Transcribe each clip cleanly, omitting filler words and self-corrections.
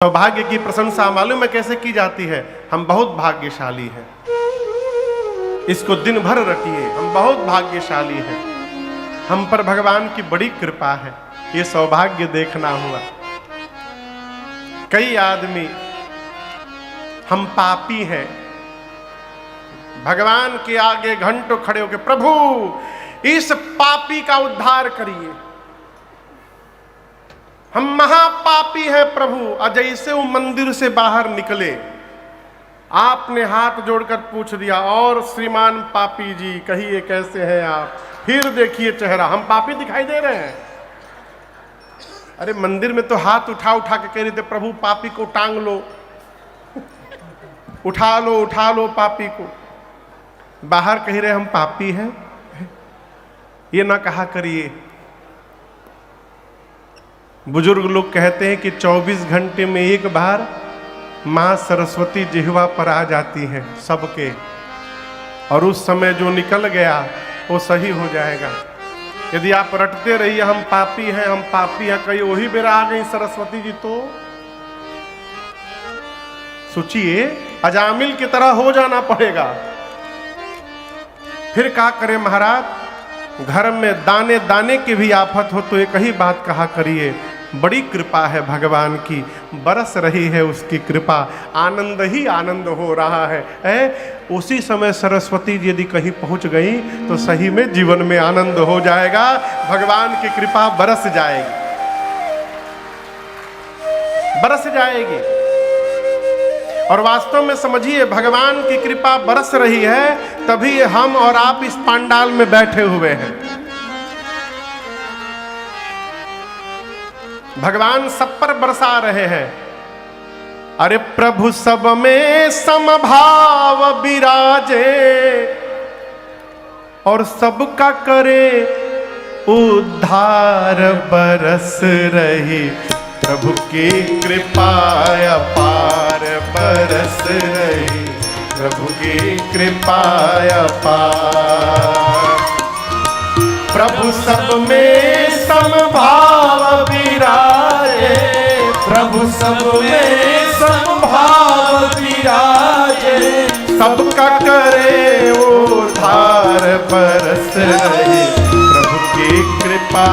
सौभाग्य की प्रशंसा मालूम है कैसे की जाती है? हम बहुत भाग्यशाली हैं। इसको दिन भर रखिए, हम बहुत भाग्यशाली हैं। हम पर भगवान की बड़ी कृपा है। ये सौभाग्य देखना हुआ। कई आदमी हम पापी हैं, भगवान के आगे घंटों खड़े होकर प्रभु इस पापी का उद्धार करिए, हम महापापी हैं प्रभु। और जैसे वो मंदिर से बाहर निकले, आपने हाथ जोड़कर पूछ दिया, और श्रीमान पापी जी कहिए कैसे हैं आप? फिर देखिए चेहरा, हम पापी दिखाई दे रहे हैं। अरे मंदिर में तो हाथ उठा उठा के कह रहे थे प्रभु पापी को टांग लो, उठा लो पापी को। बाहर कह रहे हम पापी हैं। ये ना कहा करिए। बुजुर्ग लोग कहते हैं कि 24 घंटे में एक बार माँ सरस्वती जिह्वा पर आ जाती हैं सबके, और उस समय जो निकल गया वो सही हो जाएगा। यदि आप रटते रहिए हम पापी हैं, कहीं वही बेरा आ गई सरस्वती जी तो सोचिए अजामिल की तरह हो जाना पड़ेगा। फिर क्या करें महाराज? घर में दाने दाने की भी आफत हो तो एक ही बात कहा करिए, बड़ी कृपा है भगवान की, बरस रही है उसकी कृपा, आनंद ही आनंद हो रहा है। उसी समय सरस्वती जी यदि कहीं पहुंच गई तो सही में जीवन में आनंद हो जाएगा, भगवान की कृपा बरस जाएगी, बरस जाएगी। और वास्तव में समझिए भगवान की कृपा बरस रही है, तभी हम और आप इस पंडाल में बैठे हुए हैं। भगवान सब पर बरसा रहे हैं। अरे प्रभु सब में समभाव विराजे, और सबका करे उद्धार बरस रही, प्रभु की कृपा अपार बरस रही, प्रभु की कृपा अपार। प्रभु सब में समभाव विराजे, प्रभु सब में समभाव विराजे, सबका करे उद्धार बरस रहे, प्रभु की कृपा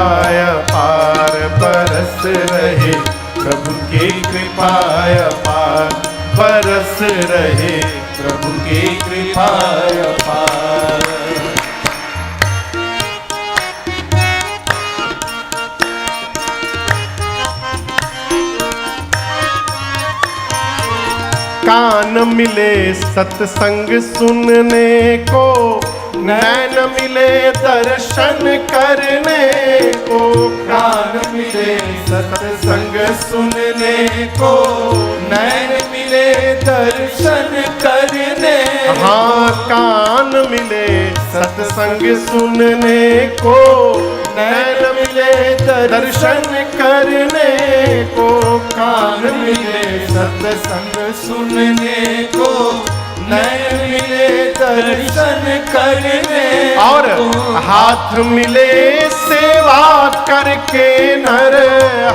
अपार बरस रहे, प्रभु की कृपा अपार बरस रहे, प्रभु की कृपा अपार। कान मिले सत्संग सुनने को, नैन मिले दर्शन करने को। कान मिले सत्संग सुनने को, नैन मिले दर्शन करने। हाँ कान मिले सत्संग सुनने को, नैन मिले दर्शन करने को। कान मिले सत्संग सुनने को, नैन मिले दर्शन करने। और हाथ मिले सेवा करके नर,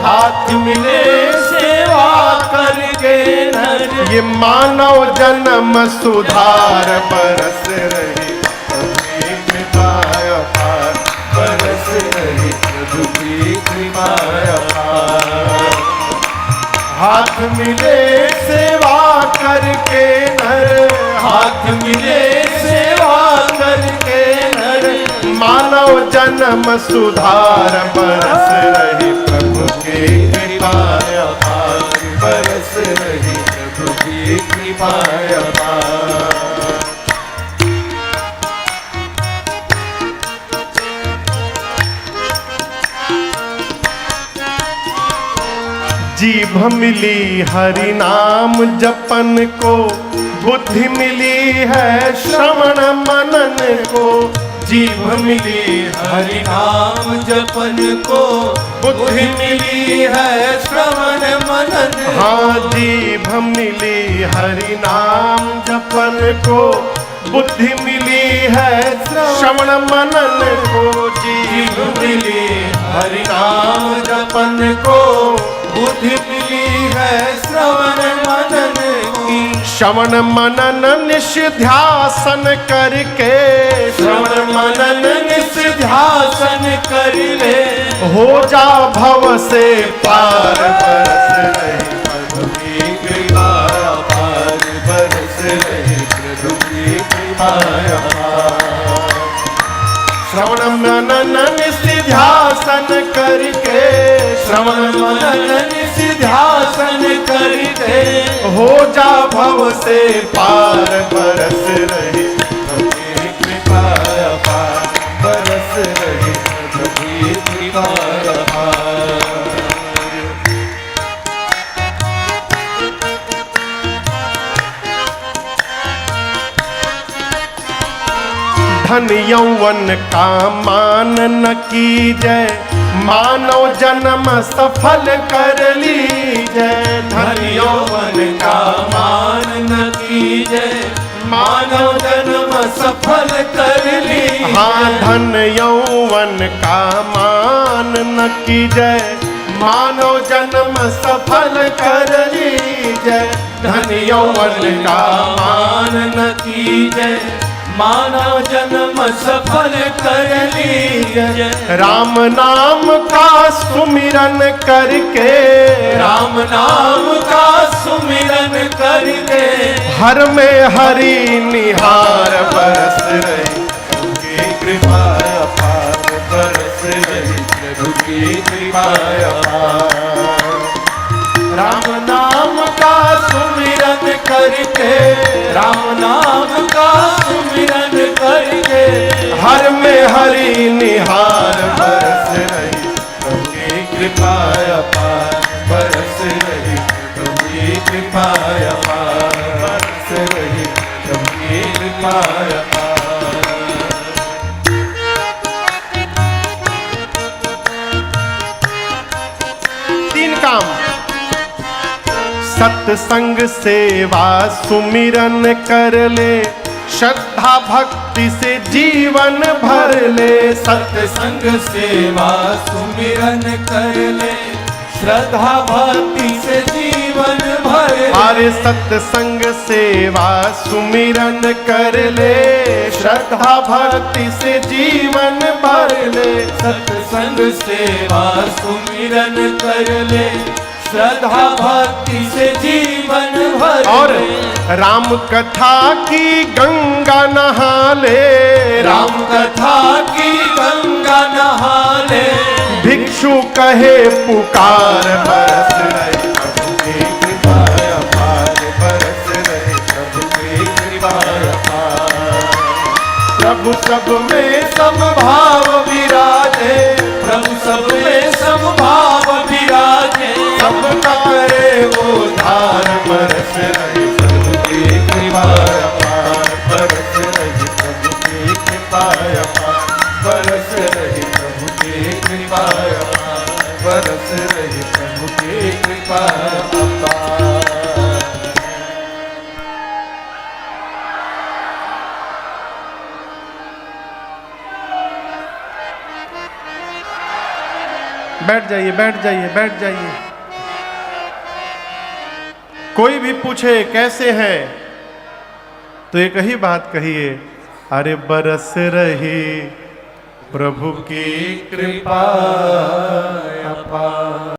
हाथ मिले सेवा करके नर। ये मानव जन्म सुधार बरस रही, प्रभु की कृपा अपार बरस रही, प्रभु की कृपा अपार। हाथ मिले सेवा करके नर, हाथ मिले सेवा करके नर। मानव जन्म सुधार बरस रही, प्रभु की कृपा अपार बरस रही, प्रभु की कृपा अपार। जीभ मिली हरि नाम जपन को, बुद्धि मिली है श्रवण मनन को। जीभ मिली हरि नाम जपन को, बुद्धि मिली है श्रवण मनन। हाँ जीभ मिली हरि नाम जपन को, बुद्धि मिली है श्रवण मनन को। जीभ मिली हरि नाम जपन को, बुद्धि मिली है श्रवण मनन की। श्रवण मनन निष्ध्यासन करके, श्रवण मनन निष्ध्यासन कर ले, हो जा भव से पार। बरस रही प्रभु की कृपा अपार, बरस रही प्रभु की कृपा अपार। श्रवण मनन निष्ध्यासन करके, श्रवण मनन निष्ध्यासन करके, हो जा भव से पार। बरस रही प्रभु की कृपा अपार, बरस रही प्रभु की कृपा अपार। धन यौवन का मान न कीजय, मानव जन्म सफल कर लीजय। धन यौवन का मान न कीजय, मानव जन्म सफल कर ली। हाँ, धन यौवन का मान न कीजय, मानव जन्म सफल कर लीजय। धन यौवन का मान न कीजय, मानव जन्म सफल कर लीजय। राम नाम का सुमिरन करके, राम नाम का सुमिरन करके, हर में हरि निहार। बरस रही प्रभु की कृपा अपार, बरस रही प्रभु की कृपा अपार। राम नाम का सुमिरन करके, राम नाम का सुमिरन करके, हर में हरि निहार। बरस रही प्रभु की कृपा अपार, बरस रही प्रभु की कृपा अपार, बरस रही प्रभु की कृपा अपार। तीन काम: सत्संग सेवा सुमिरन कर ले, श्रद्धा भक्ति से जीवन भर ले। सत्संग सेवा सुमिरन कर ले, श्रद्धा भक्ति से जीवन भर ले। अरे सत्संग सेवा सुमिरन कर ले, श्रद्धा भक्ति से जीवन भर ले। सत्संग सेवा सुमिरन कर ले, श्रद्धा भक्ति से जीवन भर और ले। राम कथा की गंगा नहा ले, राम कथा की गंगा नहा ले। भिक्षु कहे पुकार। बरस रही प्रभु की कृपा अपार, बरस रही प्रभु की कृपा अपार। प्रभु सब में समभाव विराजे, प्रभु सब में समभाव विराजे। सबका करे वो धार। बरस रही प्रभु की कृपा अपार, बरस रही प्रभु की कृपा अपार, बरस रही प्रभु की कृपा अपार, बरस रही प्रभु की कृपा अपार। बैठ जाइए, बैठ जाइए, बैठ जाइए। कोई भी पूछे कैसे हैं, तो एक ही बात कहिए, अरे बरस रही प्रभु की कृपा अपार।